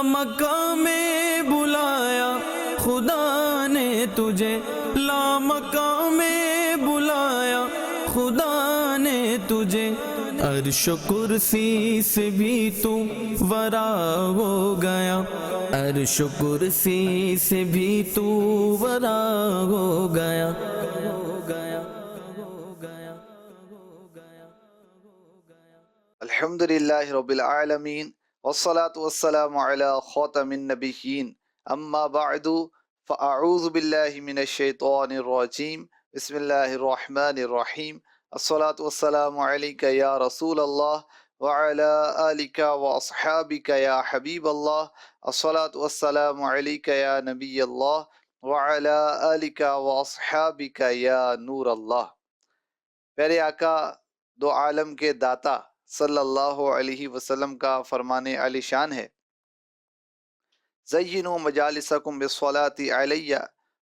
لامکان میں بلایا خدا نے تجھے، لامکان میں بلایا خدا نے تجھے، عرش و کرسی سے بھی تو ورا ہو گیا، عرش و کرسی سے بھی تو ورا ہو گیا۔ الحمدللہ رب العالمین والصلاة والسلام علی خاتم النبیین، اما بعد فاعوذ باللہ من الشیطان الرجیم، بسم اللہ الرحمن الرحیم، الصلاة والسلام علیک یا رسول اللہ وعلی آلک واصحابک یا حبیب اللہ، الصلاة والسلام علیک یا نبی اللہ وعلی آلک واصحابک یا نور اللہ۔ پیارے آقا دو عالم کے داتا صلی اللہ علیہ وسلم کا فرمان عالی شان ہے، زینوا مجالسکم بالصلاۃ علیہ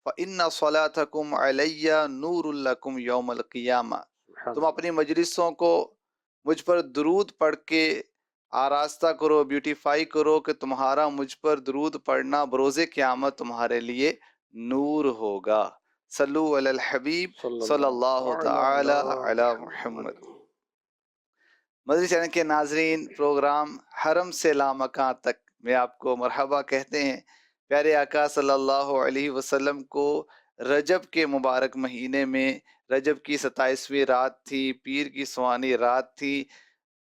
فإن صلاتکم علیہ نور لکم یوم القیامہ۔ تم اپنی مجلسوں کو مجھ پر درود پڑھ کے آراستہ کرو، بیوٹیفائی کرو کہ تمہارا مجھ پر درود پڑھنا بروز قیامت تمہارے لیے نور ہوگا۔ صلو علی الحبیب صلی اللہ تعالی علی محمد۔ مدنی چینل کے ناظرین، پروگرام حرم سے لامکان تک میں آپ کو مرحبا کہتے ہیں۔ پیارے آقا صلی اللہ علیہ وسلم کو رجب کے مبارک مہینے میں، رجب کی 27ویں رات تھی، پیر کی سوانی رات تھی،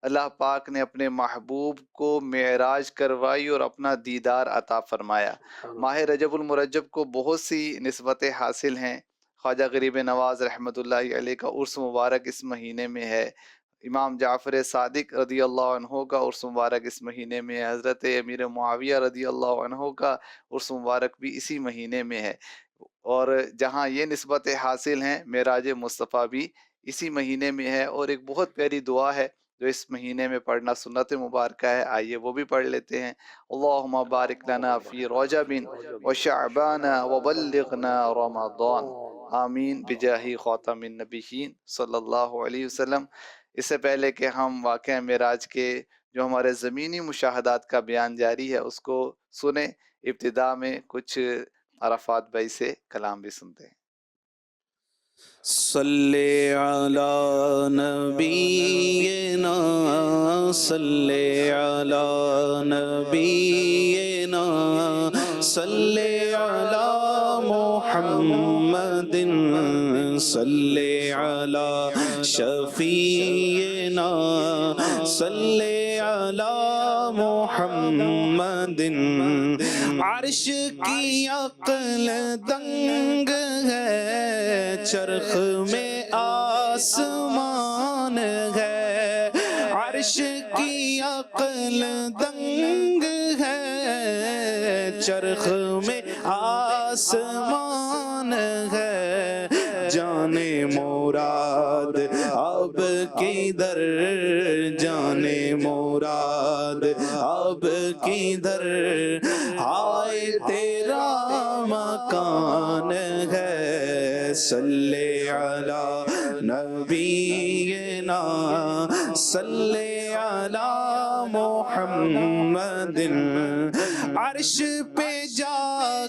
اللہ پاک نے اپنے محبوب کو معراج کروائی اور اپنا دیدار عطا فرمایا۔ ماہ رجب المرجب کو بہت سی نسبتیں حاصل ہیں۔ خواجہ غریب نواز رحمۃ اللہ علیہ کا عرس مبارک اس مہینے میں ہے، امام جعفر صادق رضی اللہ عنہ کا عرس مبارک اس مہینے میں ہے، حضرت امیر معاویہ رضی اللہ عنہ کا عرس مبارک بھی اسی مہینے میں ہے، اور جہاں یہ نسبتیں حاصل ہیں، معراج مصطفیٰ بھی اسی مہینے میں ہے۔ اور ایک بہت پیاری دعا ہے جو اس مہینے میں پڑھنا سنت مبارکہ ہے، آئیے وہ بھی پڑھ لیتے ہیں۔ اللہم بارک لنا فی رجب وشعبان وبلغنا رمضان، آمین بجاہ خاتم النبیین صلی اللہ علیہ وسلم۔ اس سے پہلے کہ ہم واقعہ معراج کے جو ہمارے زمینی مشاہدات کا بیان جاری ہے اس کو سنیں، ابتدا میں کچھ عرفات بھائی سے کلام بھی سنتے ہیں۔ صلی علی نبینا، صلی علی نبینا، صلی علی محمد، صلی علی شفیعنا، صلی علی محمد۔ عرش کی عقل دنگ ہے، چرخ میں آسمان ہے، عرش کی عقل دنگ ہے، چرخ میں آسمان ہے، جانے مراد اب کدھر، جانے مراد اب کدھر، ہائے تیرا مکان ہے، صلی علی نبینا، صلی علی محمد۔ عرش پہ جا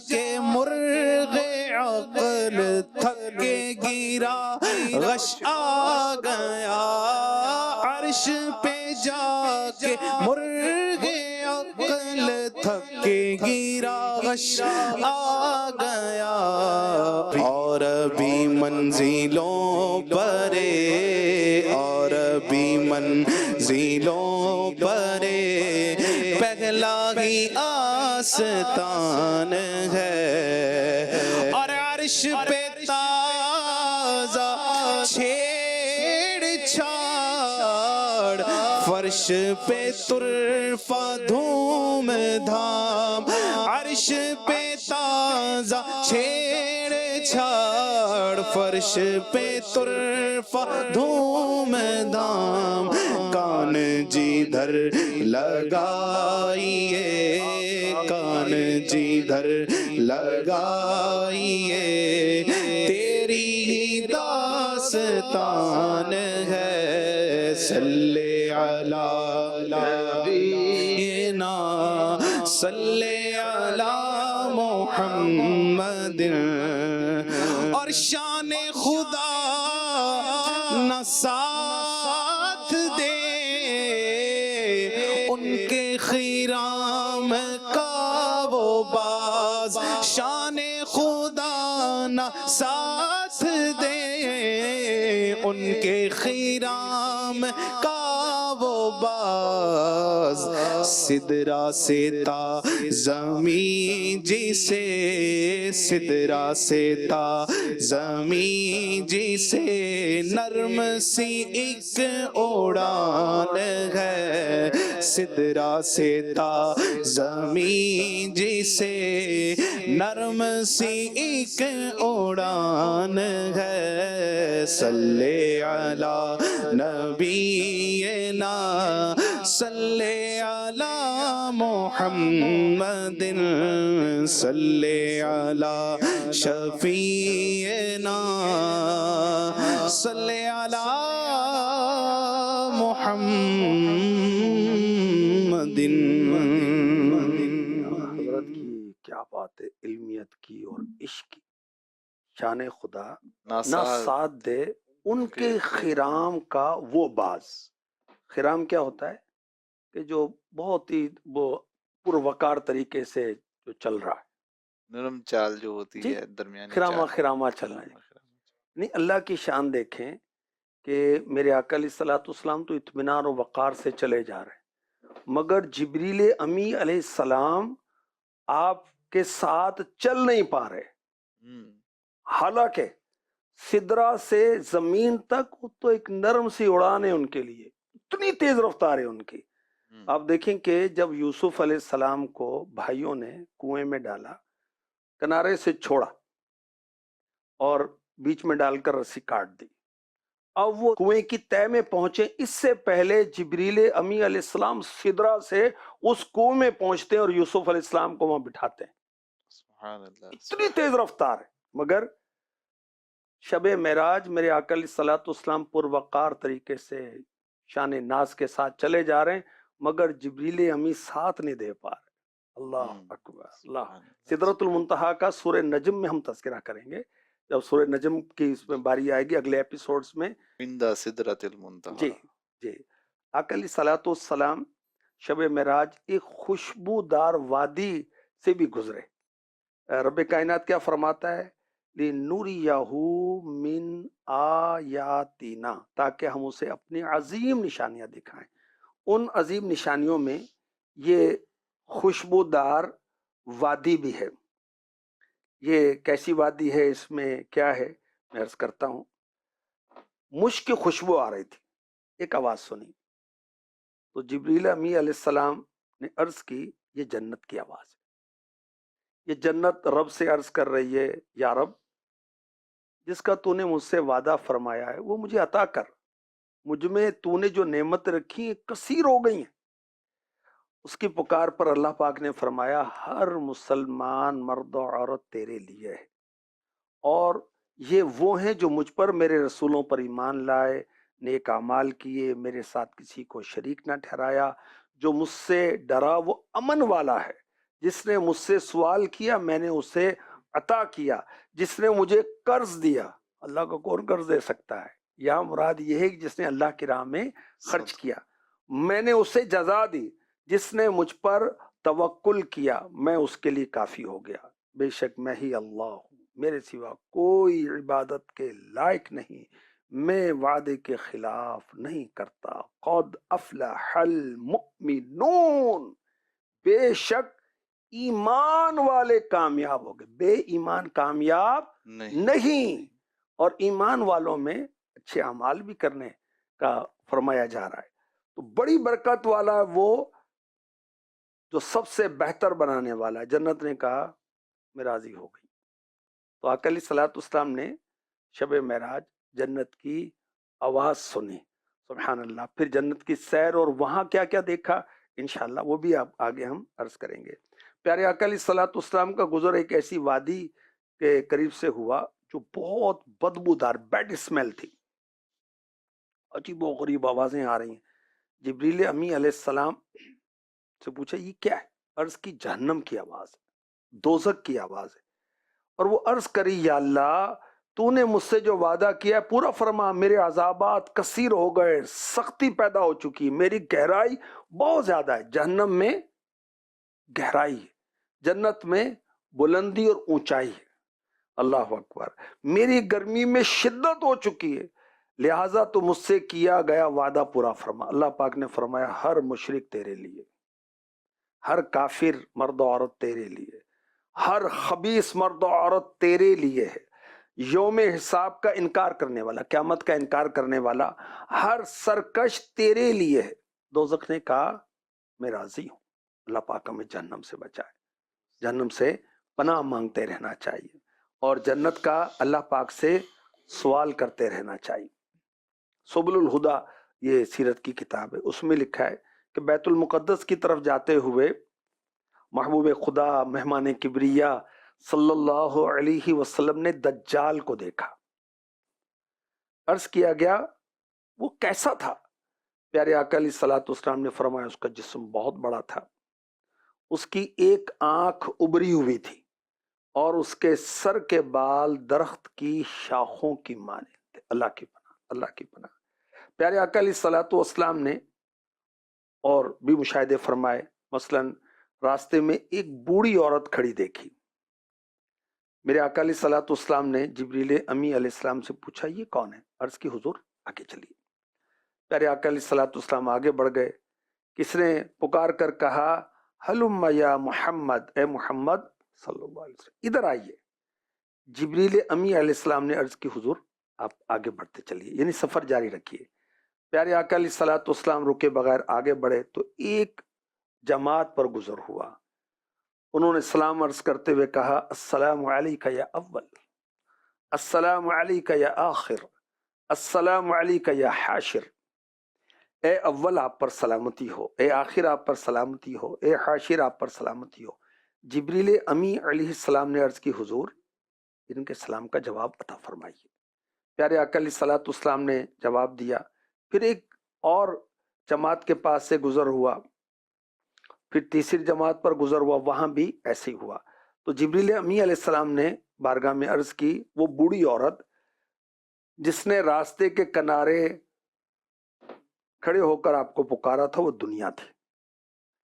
کے مرغ عقل تھک کے گرا، غش آ گیا، عرش پہ جا کے مرغ عقل تھک کے گرا، غش آ گیا، اور بھی منزلوں پر، اور بھی منزلوں پر پہلا ہی آستان ہے، اور عرش پہ تازہ چھیڑ چھاڑ، فرش پہ طرفہ دھوم دھام، عرش پہ تازہ چھیڑ چھاڑ، فرش پہ طرفہ دھوم دھام، کان جدھر لگائیے، کان جدھر لگائیے، تیری ہی داستان ہے، صلی علی نبینا، صلی علی محمد اور شان خدا نہ ساتھ دے ان کے خیرام کا وہ باز شان خدا نہ ساتھ دے ان کے خیرام کا وہ باز سدرا سے تا زمین جی سے سدرا سے تا زمین جی سے نرم سی ایک اڑان ہے سدرا سے تا زمین جی سے نرم سی ایک اڑان ہے صلی علی نبینا صلی علی محمد صلی علی شفیعنا صلی علی محمد حضرت کی کیا بات ہے، علمیت کی اور عشق کی. شان خدا نہ ساتھ دے ان کے خرام کا وہ باز. خرام کیا ہوتا ہے کہ جو بہت ہی وہ پروقار طریقے سے جو چل رہا ہے، نرم چال جو ہوتی جی، ہے درمیانی خراما چال. خراما چلنا ہے. نہیں، اللہ کی شان دیکھیں کہ میرے آقا علیہ الصلوۃ والسلام تو اطمینان و وقار سے چلے جا رہے ہیں، مگر جبریل امی علیہ السلام آپ کے ساتھ چل نہیں پا رہے. حالانکہ سدرا سے زمین تک تو ایک نرم سی اڑان ہے ان کے لیے، اتنی تیز رفتار ہے ان کی. آپ دیکھیں کہ جب یوسف علیہ السلام کو بھائیوں نے کنویں میں ڈالا، کنارے سے چھوڑا اور بیچ میں ڈال کر رسی کاٹ دی، اب وہ کنویں کی تہہ میں پہنچے، اس سے پہلے جبریل امی علیہ السلام سدرا سے اس کنویں میں پہنچتے ہیں اور یوسف علیہ السلام کو وہاں بٹھاتے ہیں. سبحان اللہ. اتنی تیز رفتار ہے. مگر شب معراج میرے آقا علیہ الصلوۃ والسلام پروقار طریقے سے شان ناز کے ساتھ چلے جا رہے ہیں، مگر جبریل امی ساتھ نہیں دے پا رہے. اللہ اکبر اللہ. سدرۃ المنتہا کا سورہ نجم میں ہم تذکرہ کریں گے، جب سورہ نجم کی اس میں باری آئے گی اگلے ایپیسوڈز میں. عند سدرۃ المنتہا. جی جی. آقا علیہ الصلوۃ والسلام شب معراج ایک خوشبودار وادی سے بھی گزرے. رب کائنات کیا فرماتا ہے؟ لِنُرِيَهُ مِنْ آیاتِنَا، تاکہ ہم اسے اپنی عظیم نشانیاں دکھائیں. ان عظیم نشانیوں میں یہ خوشبودار وادی بھی ہے. یہ کیسی وادی ہے، اس میں کیا ہے میں عرض کرتا ہوں. مشک کی خوشبو آ رہی تھی، ایک آواز سنی تو جبریل امی علیہ السلام نے عرض کی یہ جنت کی آواز ہے. یہ جنت رب سے عرض کر رہی ہے، یا رب جس کا تو نے مجھ سے وعدہ فرمایا ہے وہ مجھے عطا کر. مجھ میں تو نے جو نعمت رکھی ہیں کثیر ہو گئی ہیں. اس کی پکار پر اللہ پاک نے فرمایا ہر مسلمان مرد و عورت تیرے لیے ہے، اور یہ وہ ہیں جو مجھ پر میرے رسولوں پر ایمان لائے، نیک اعمال کیے، میرے ساتھ کسی کو شریک نہ ٹھہرایا. جو مجھ سے ڈرا وہ امن والا ہے. جس نے مجھ سے سوال کیا میں نے اسے عطا کیا. جس نے مجھے قرض دیا، اللہ کو کون قرض دے سکتا ہے؟ یہاں مراد یہ ہے کہ جس نے اللہ کی راہ میں خرچ کیا، میں نے اسے جزا دی. جس نے مجھ پر توکل کیا میں اس کے لیے کافی ہو گیا. بے شک میں ہی اللہ ہوں، میرے سوا کوئی عبادت کے لائق نہیں، میں وعدے کے خلاف نہیں کرتا. قد افلح المؤمنون، بے شک ایمان والے کامیاب ہو گئے. بے ایمان کامیاب نہیں. اور ایمان والوں میں اچھے اعمال بھی کرنے کا فرمایا جا رہا ہے. تو بڑی برکت والا ہے وہ جو سب سے بہتر بنانے والا ہے. جنت نے کہا میں راضی ہو گئی. تو آقا علیہ الصلوۃ والسلام نے شب معراج جنت کی آواز سنی. سبحان اللہ. پھر جنت کی سیر اور وہاں کیا کیا دیکھا انشاءاللہ وہ بھی آپ آگے ہم عرض کریں گے. پیارے آقا علیہ الصلوۃ والسلام کا گزر ایک ایسی وادی کے قریب سے ہوا جو بہت بدبودار بیڈ اسمیل تھی، عجیب و غریب آوازیں آ رہی ہیں. جبریل امی علیہ السلام سے پوچھا یہ کیا ہے؟ عرض کی جہنم کی آواز ہے، دوزخ کی آواز ہے، اور وہ عرض کری یا اللہ تو نے مجھ سے جو وعدہ کیا ہے پورا فرما، میرے عذابات کثیر ہو گئے، سختی پیدا ہو چکی، میری گہرائی بہت زیادہ ہے۔ جہنم میں گہرائی ہے، جنت میں بلندی اور اونچائی ہے۔ اللہ اکبر۔ میری گرمی میں شدت ہو چکی ہے، لہٰذا تو مجھ سے کیا گیا وعدہ پورا فرما۔ اللہ پاک نے فرمایا ہر مشرک تیرے لیے، ہر کافر مرد و عورت تیرے لیے، ہر خبیث مرد و عورت تیرے لیے ہے۔ یوم حساب کا انکار کرنے والا، قیامت کا انکار کرنے والا، ہر سرکش تیرے لیے ہے۔ دوزخ نے کہا میں راضی ہوں۔ اللہ پاک ہمیں جہنم سے بچائے، جہنم سے پناہ مانگتے رہنا چاہیے، اور جنت کا اللہ پاک سے سوال کرتے رہنا چاہیے۔ سبل الہدا یہ سیرت کی کتاب ہے، اس میں لکھا ہے کہ بیت المقدس کی طرف جاتے ہوئے محبوب خدا مہمان کبریا صلی اللہ علیہ وسلم نے دجال کو دیکھا۔ عرض کیا گیا وہ کیسا تھا؟ پیارے آقا علیہ الصلوۃ والسلام نے فرمایا اس کا جسم بہت بڑا تھا، اس کی ایک آنکھ ابری ہوئی تھی، اور اس کے سر کے بال درخت کی شاخوں کی مانند تھے۔ اللہ کی پناہ، اللہ کی پناہ۔ پیارے آقا علیہ الصلوۃ والسلام نے اور بھی مشاہدے فرمائے، مثلا راستے میں ایک بوڑھی عورت کھڑی دیکھی۔ میرے آقا علیہ الصلوۃ والسلام نے جبریل امی علیہ السلام سے پوچھا یہ کون ہے؟ عرض کی حضور آگے چلیے۔ پیارے آقا علیہ الصلوۃ والسلام آگے بڑھ گئے، کس نے پکار کر کہا ہلم یا محمد، اے محمد صلی اللہ علیہ وسلم ادھر آئیے۔ جبریل امی علیہ السلام نے عرض کی حضور آپ آگے بڑھتے چلیے، یعنی سفر جاری رکھیے۔ پیارے آقا علیہ الصلوۃ والسلام رکے بغیر آگے بڑھے تو ایک جماعت پر گزر ہوا، انہوں نے سلام عرض کرتے ہوئے کہا السلام علیکہ یا اول، السلام علیکہ یا آخر، السلام علیکہ یا حاشر۔ اے اول آپ پر سلامتی ہو، اے آخر آپ پر سلامتی ہو، اے حاشر آپ پر سلامتی ہو۔ جبریل امی علیہ السلام نے عرض کی حضور ان کے سلام کا جواب عطا فرمائیے۔ پیارے آقا علیہ الصلوۃ والسلام نے جواب دیا، پھر ایک اور جماعت کے پاس سے گزر ہوا، پھر تیسری جماعت پر گزر ہوا، وہاں بھی ایسے ہی ہوا۔ تو جبریل امی علیہ السلام نے بارگاہ میں عرض کی وہ بوڑھی عورت جس نے راستے کے کنارے کھڑے ہو کر آپ کو پکارا تھا وہ دنیا تھی،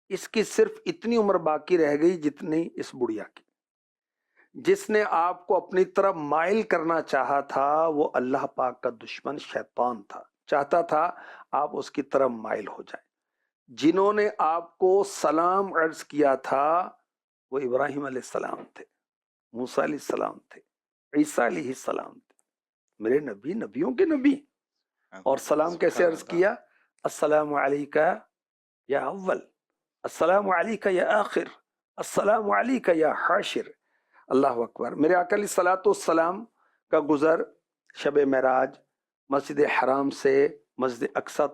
اس کی صرف اتنی عمر باقی رہ گئی جتنی اس بڑھیا کی۔ جس نے آپ کو اپنی طرف مائل کرنا چاہا تھا وہ اللہ پاک کا دشمن شیطان تھا، چاہتا تھا آپ اس کی طرف مائل ہو جائیں۔ جنہوں نے آپ کو سلام عرض کیا تھا وہ ابراہیم علیہ السلام تھے، موسیٰ علیہ السلام تھے، عیسیٰ علیہ السلام تھے، میرے نبی، نبیوں کے نبی۔ اور سلام کیسے عرض کیا؟ السلام علیکہ یا اول، السلام علیکہ یا آخر، السلام علیکہ یا حاشر۔ اللہ اکبر۔ میرے آقا علیہ الصلوۃ والسلام کا گزر شب معراج مسجد حرام سے مسجد اقصیٰ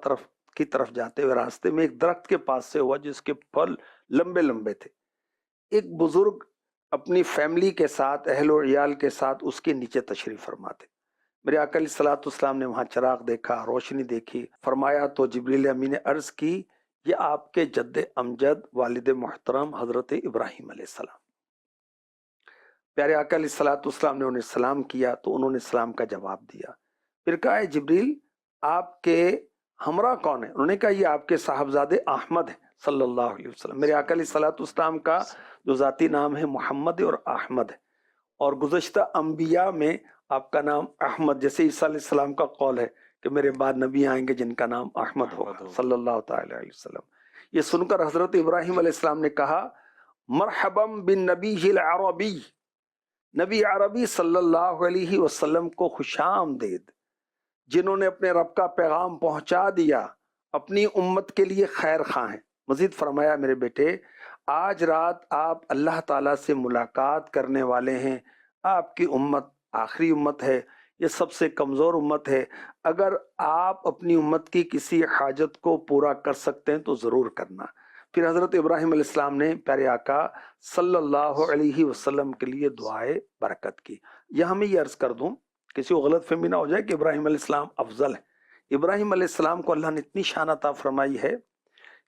کی طرف جاتے ہوئے راستے میں ایک درخت کے پاس سے ہوا جس کے پھل لمبے لمبے تھے۔ ایک بزرگ اپنی فیملی کے ساتھ، اہل و عیال کے ساتھ اس کے نیچے تشریف فرما تھے۔ میرے آقا علیہ الصلوۃ والسلام نے وہاں چراغ دیکھا، روشنی دیکھی، فرمایا تو جبریل امین نے عرض کی یہ آپ کے جد امجد والد محترم حضرت ابراہیم علیہ السلام۔ پیارے آقا علیہ الصلوۃ والسلام نے انہیں سلام کیا تو انہوں نے سلام کا جواب دیا۔ پھر کہا اے جبریل آپ کے ہمراہ کون ہیں؟ انہوں نے کہا یہ آپ کے صاحبزادے احمد ہیں صلی اللہ علیہ وسلم۔ میرے آقا علیہ الصلوۃ والسلام کا جو ذاتی نام ہے محمد اور احمد ہے، اور گزشتہ انبیاء میں آپ کا نام احمد، جیسے عیسیٰ علیہ السلام کا قول ہے کہ میرے بعد نبی آئیں گے جن کا نام احمد ہوگا صلی اللہ تعالی علیہ وسلم۔ یہ سن کر حضرت ابراہیم علیہ السلام نے کہا مرحبا بالنبی العربی، نبی عربی صلی اللہ علیہ وسلم کو خوش آمدید، جنہوں نے اپنے رب کا پیغام پہنچا دیا، اپنی امت کے لیے خیر خواہ ہیں۔ مزید فرمایا میرے بیٹے آج رات آپ اللہ تعالیٰ سے ملاقات کرنے والے ہیں، آپ کی امت آخری امت ہے، یہ سب سے کمزور امت ہے، اگر آپ اپنی امت کی کسی حاجت کو پورا کر سکتے ہیں تو ضرور کرنا۔ پھر حضرت ابراہیم علیہ السلام نے پیارے آقا صلی اللہ علیہ وسلم کے لیے دعائے برکت کی۔ یہاں میں یہ عرض کر دوں کسی کو غلط فہمی نہ ہو جائے کہ ابراہیم علیہ السلام افضل ہے۔ ابراہیم علیہ السلام کو اللہ نے اتنی شان عطا فرمائی ہے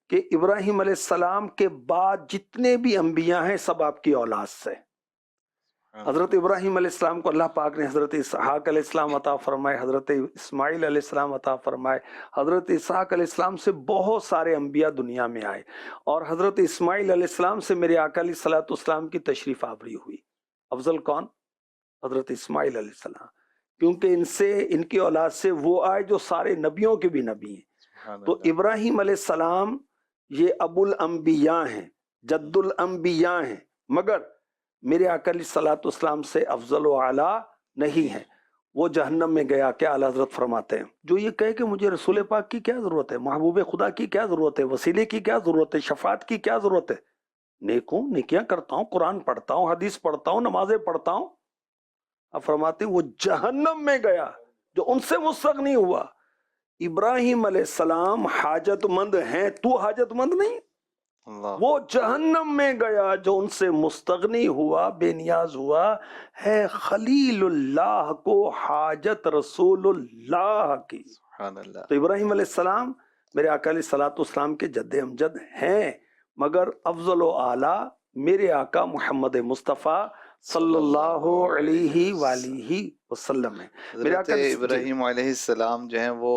کہ ابراہیم علیہ السلام کے بعد جتنے بھی انبیاء ہیں سب آپ کی اولاد سے. حضرت ابراہیم علیہ السلام کو اللہ پاک نے حضرت اسحاق علیہ السلام عطا فرمائے، حضرت اسماعیل علیہ السلام عطا فرمائے. حضرت اسحاق علیہ السلام سے بہت سارے انبیاء دنیا میں آئے، اور حضرت اسماعیل علیہ السلام سے میرے آقا علیہ الصلوۃ والسلام کی تشریف آوری ہوئی. افضل کون؟ حضرت اسماعیل علیہ السلام، کیونکہ ان کی اولاد سے وہ آئے جو سارے نبیوں کے بھی نبی ہیں. تو ابراہیم علیہ السلام یہ ابو الانبیاء ہیں، جد الانبیاء ہیں، مگر میرے آقا علیہ الصلوۃ والسلام سے افضل و اعلیٰ نہیں ہیں. وہ جہنم میں گیا. کیا اعلیٰ حضرت فرماتے ہیں، جو یہ کہے کہ مجھے رسول پاک کی کیا ضرورت ہے، محبوب خدا کی کیا ضرورت ہے، وسیلے کی کیا ضرورت ہے، شفاعت کی کیا ضرورت ہے، نیک ہوں، نیکیاں کرتا ہوں، قرآن پڑھتا ہوں، حدیث پڑھتا ہوں، نمازیں پڑھتا ہوں. اب فرماتے ہیں وہ جہنم میں گیا جو ان سے مستغنی ہوا. ابراہیم علیہ السلام حاجت مند ہیں، تو حاجت مند نہیں. وہ جہنم میں گیا جو ان سے مستغنی ہوا، بے نیاز ہوا. ہے خلیل اللہ کو حاجت رسول اللہ کی. تو ابراہیم علیہ السلام میرے آقا علیہ الصلوۃ والسلام کے جد امجد ہیں، مگر افضل و اعلیٰ میرے آقا محمد مصطفیٰ صلی اللہ علیہ وآلہ وسلم ہے. حضرت ابراہیم علیہ السلام جو ہیں وہ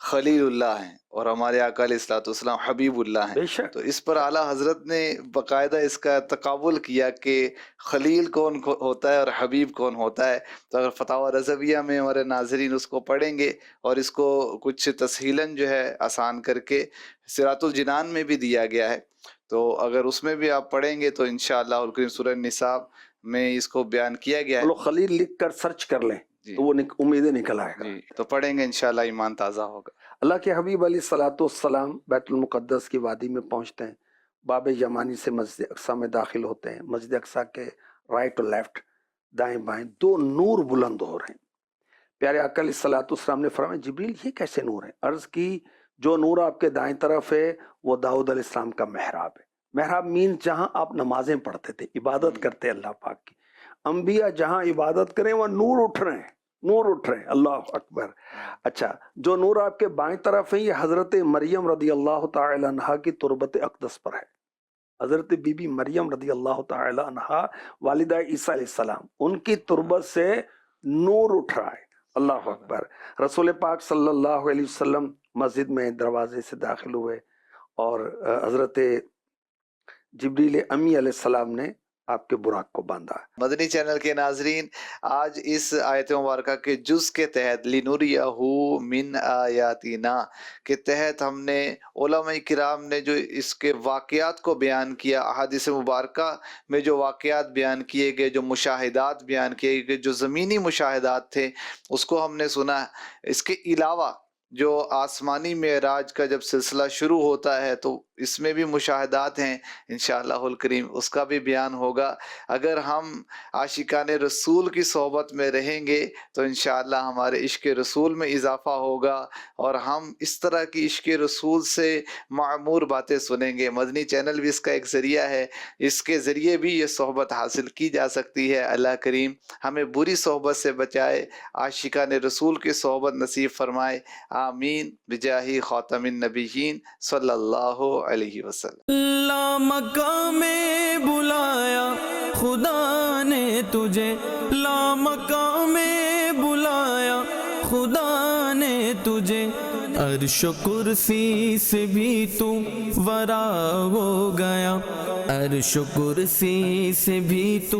خلیل اللہ ہیں، اور ہمارے آقا علیہ الصلوۃ والسلام حبیب اللہ ہیں. بے شک. تو اس پر اعلیٰ حضرت نے باقاعدہ اس کا تقابل کیا کہ خلیل کون ہوتا ہے اور حبیب کون ہوتا ہے. تو اگر فتاوی رضویہ میں ہمارے ناظرین اس کو پڑھیں گے، اور اس کو کچھ تسہیلاً جو ہے آسان کر کے صراط الجنان میں بھی دیا گیا ہے، تو اگر اس میں بھی آپ پڑھیں گے تو انشاءاللہ الکریم سورہ النساء میں اس کو بیان کیا گیا ہے. خلیل لکھ کر سرچ کر لیں تو وہ امیدیں نکل آئے گا. تو پڑھیں گے انشاءاللہ ایمان تازہ ہوگا. اللہ کے حبیب علیہ الصلوۃ والسلام بیت المقدس کی وادی میں پہنچتے ہیں، باب یمانی سے مسجد اقصی میں داخل ہوتے ہیں. مسجد اقصی کے رائٹ اور لیفٹ، دائیں بائیں دو نور بلند ہو رہے ہیں. پیارے آقا علیہ الصلوۃ والسلام نے فرمایا جبریل یہ کیسے نور ہیں؟ عرض کی جو نور آپ کے دائیں طرف ہے وہ داؤد علیہ السلام کا محراب ہے. محراب مین جہاں آپ نمازیں پڑھتے تھے، عبادت کرتے اللہ پاک کی. انبیاء جہاں عبادت کریں وہ نور اٹھ رہے ہیں، نور اٹھ رہے ہیں. اللہ اکبر. اچھا، جو نور آپ کے بائیں طرف ہے یہ حضرت مریم رضی اللہ تعالی عنہا کی تربت اقدس پر ہے. حضرت بی بی مریم رضی اللہ تعالی عنہا والدہ عیسیٰ علیہ السلام، ان کی تربت سے نور اٹھ رہا ہے. اللہ اکبر. رسول پاک صلی اللہ علیہ وسلم مسجد میں دروازے سے داخل ہوئے، اور حضرت جبریل امی علیہ السلام نے آپ کے براق کو باندھا. مدنی چینل کے ناظرین، آج اس آیت مبارکہ کے جز کے تحت لِنُرِيَهُ مِنْ آیاتِنَا کے تحت ہم نے علماء کرام نے جو اس کے واقعات کو بیان کیا، احادیث مبارکہ میں جو واقعات بیان کیے گئے، جو مشاہدات بیان کیے گئے، جو زمینی مشاہدات تھے اس کو ہم نے سنا. اس کے علاوہ جو آسمانی معراج کا جب سلسلہ شروع ہوتا ہے تو اس میں بھی مشاہدات ہیں، انشاءاللہ الکریم اس کا بھی بیان ہوگا. اگر ہم عاشقان رسول کی صحبت میں رہیں گے تو انشاءاللہ ہمارے عشق رسول میں اضافہ ہوگا، اور ہم اس طرح کی عشق رسول سے معمور باتیں سنیں گے. مدنی چینل بھی اس کا ایک ذریعہ ہے، اس کے ذریعے بھی یہ صحبت حاصل کی جا سکتی ہے. اللہ کریم ہمیں بری صحبت سے بچائے، عاشقان رسول کی صحبت نصیب فرمائے. آمین بجاہ خاتم النبیین صلی اللہ علیہ وسلم. لا مکہ میں بلایا خدا نے تجھے، لا مکہ میں بلایا خدا نے تجھے، عرش و کرسی سے بھی تو ورا ہو گیا، عرش و کرسی سے بھی تو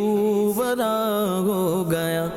ورا ہو گیا.